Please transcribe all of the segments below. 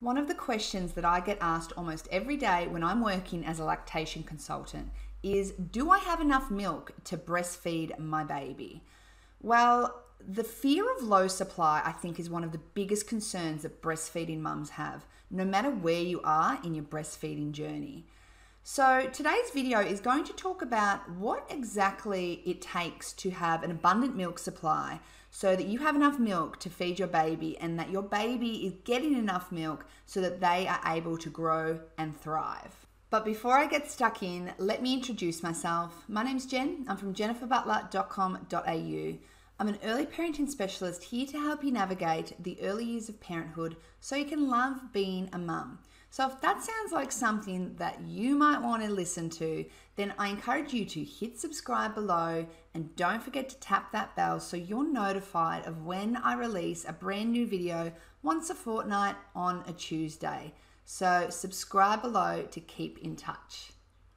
One of the questions that I get asked almost every day when I'm working as a lactation consultant is, do I have enough milk to breastfeed my baby? Well, the fear of low supply, I think, is one of the biggest concerns that breastfeeding mums have, no matter where you are in your breastfeeding journey. So today's video is going to talk about what exactly it takes to have an abundant milk supply so that you have enough milk to feed your baby and that your baby is getting enough milk so that they are able to grow and thrive. But before I get stuck in, let me introduce myself. My name's Jen. I'm from jenniferbutler.com.au. I'm an early parenting specialist here to help you navigate the early years of parenthood so you can love being a mum. So if that sounds like something that you might want to listen to, then I encourage you to hit subscribe below and don't forget to tap that bell so you're notified of when I release a brand new video once a fortnight on a Tuesday. So subscribe below to keep in touch.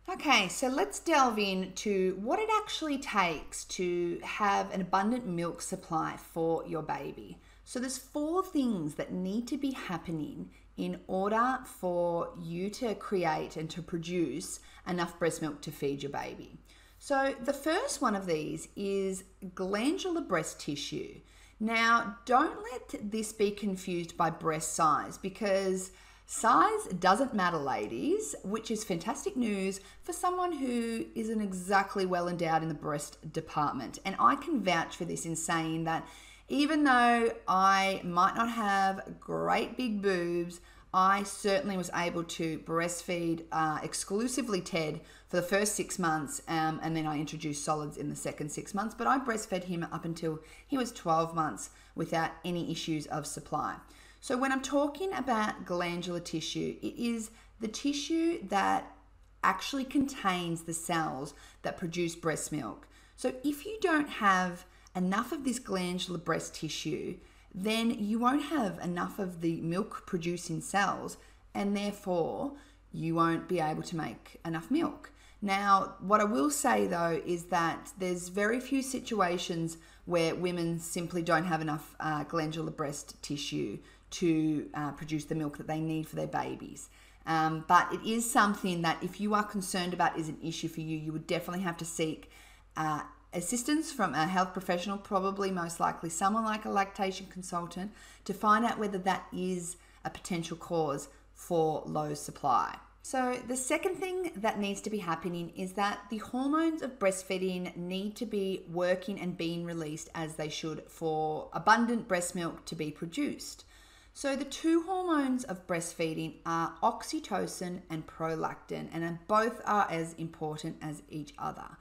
Okay, so let's delve into what it actually takes to have an abundant milk supply for your baby. So there's 4 things that need to be happening in order for you to create and to produce enough breast milk to feed your baby. So the first one of these is glandular breast tissue. Now, don't let this be confused by breast size, because size doesn't matter, ladies, which is fantastic news for someone who isn't exactly well endowed in the breast department. And I can vouch for this in saying that even though I might not have great big boobs, I certainly was able to breastfeed exclusively Ted for the first 6 months, and then I introduced solids in the second 6 months, but I breastfed him up until he was 12 months without any issues of supply. So when I'm talking about glandular tissue, it is the tissue that actually contains the cells that produce breast milk. So if you don't have enough of this glandular breast tissue, then you won't have enough of the milk producing cells, and therefore you won't be able to make enough milk. Now, what I will say though is that there's very few situations where women simply don't have enough glandular breast tissue to produce the milk that they need for their babies. But it is something that if you are concerned about is an issue for you, you would definitely have to seek assistance from a health professional, probably most likely someone like a lactation consultant, to find out whether that is a potential cause for low supply. So the second thing that needs to be happening is that the hormones of breastfeeding need to be working and being released as they should for abundant breast milk to be produced. So the 2 hormones of breastfeeding are oxytocin and prolactin, and both are as important as each other.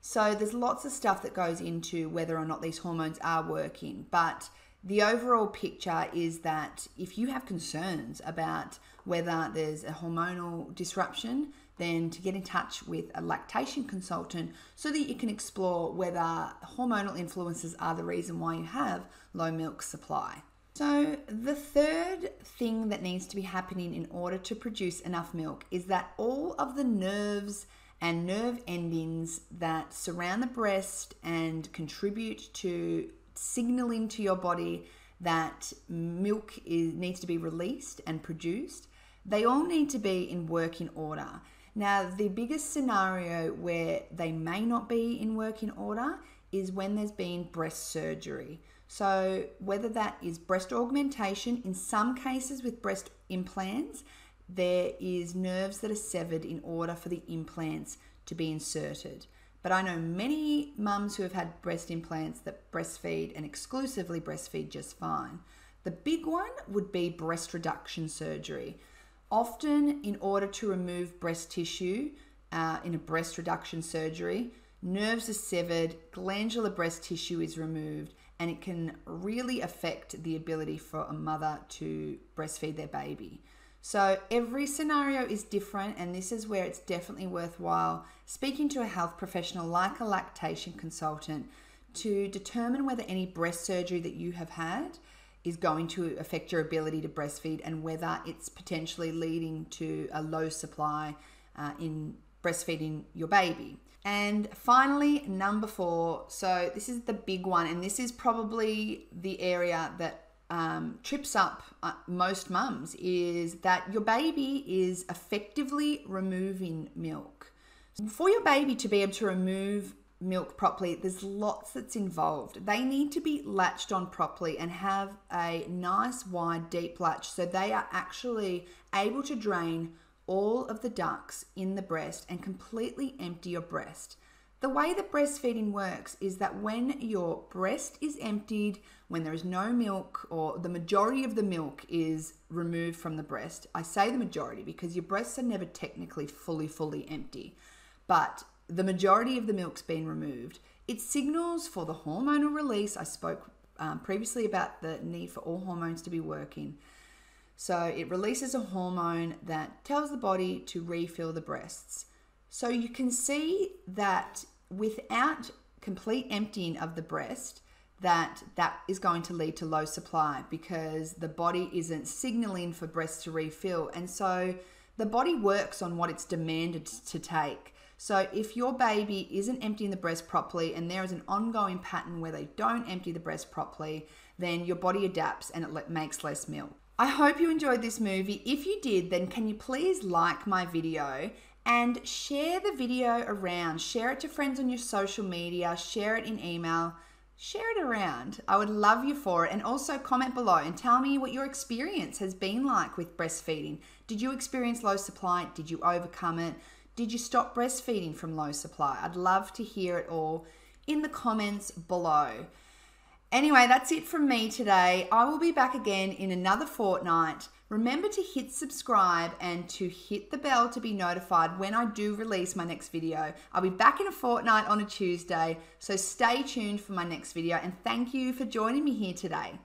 So there's lots of stuff that goes into whether or not these hormones are working, but the overall picture is that if you have concerns about whether there's a hormonal disruption, then to get in touch with a lactation consultant so that you can explore whether hormonal influences are the reason why you have low milk supply. So the third thing that needs to be happening in order to produce enough milk is that all of the nerves and nerve endings that surround the breast and contribute to signaling to your body that milk needs to be released and produced, they all need to be in working order. Now, the biggest scenario where they may not be in working order is when there's been breast surgery. So whether that is breast augmentation, in some cases with breast implants, there is nerves that are severed in order for the implants to be inserted. But I know many mums who have had breast implants that breastfeed and exclusively breastfeed just fine. The big one would be breast reduction surgery. Often, in order to remove breast tissue in a breast reduction surgery, nerves are severed, glandular breast tissue is removed, and it can really affect the ability for a mother to breastfeed their baby. So every scenario is different, and this is where it's definitely worthwhile speaking to a health professional like a lactation consultant to determine whether any breast surgery that you have had is going to affect your ability to breastfeed and whether it's potentially leading to a low supply in breastfeeding your baby. And finally, number 4, so this is the big one, and this is probably the area that trips up most mums is that your baby is effectively removing milk. For your baby to be able to remove milk properly, there's lots that's involved. They need to be latched on properly and have a nice wide deep latch so they are actually able to drain all of the ducts in the breast and completely empty your breast. The way that breastfeeding works is that when your breast is emptied, when there is no milk or the majority of the milk is removed from the breast, I say the majority because your breasts are never technically fully empty, but the majority of the milk's been removed, it signals for the hormonal release. I spoke previously about the need for all hormones to be working. So it releases a hormone that tells the body to refill the breasts. So you can see that without complete emptying of the breast, that is going to lead to low supply because the body isn't signaling for breasts to refill. And so the body works on what it's demanded to take. So if your baby isn't emptying the breast properly and there is an ongoing pattern where they don't empty the breast properly, then your body adapts and it makes less milk. I hope you enjoyed this movie. If you did, then can you please like my video and share the video around. Share it to friends on your social media, share it in email, share it around. I would love you for it. And also comment below and tell me what your experience has been like with breastfeeding. Did you experience low supply? Did you overcome it? Did you stop breastfeeding from low supply? I'd love to hear it all in the comments below. Anyway, that's it from me today. I will be back again in another fortnight. Remember to hit subscribe and to hit the bell to be notified when I do release my next video. I'll be back in a fortnight on a Tuesday, so stay tuned for my next video and thank you for joining me here today.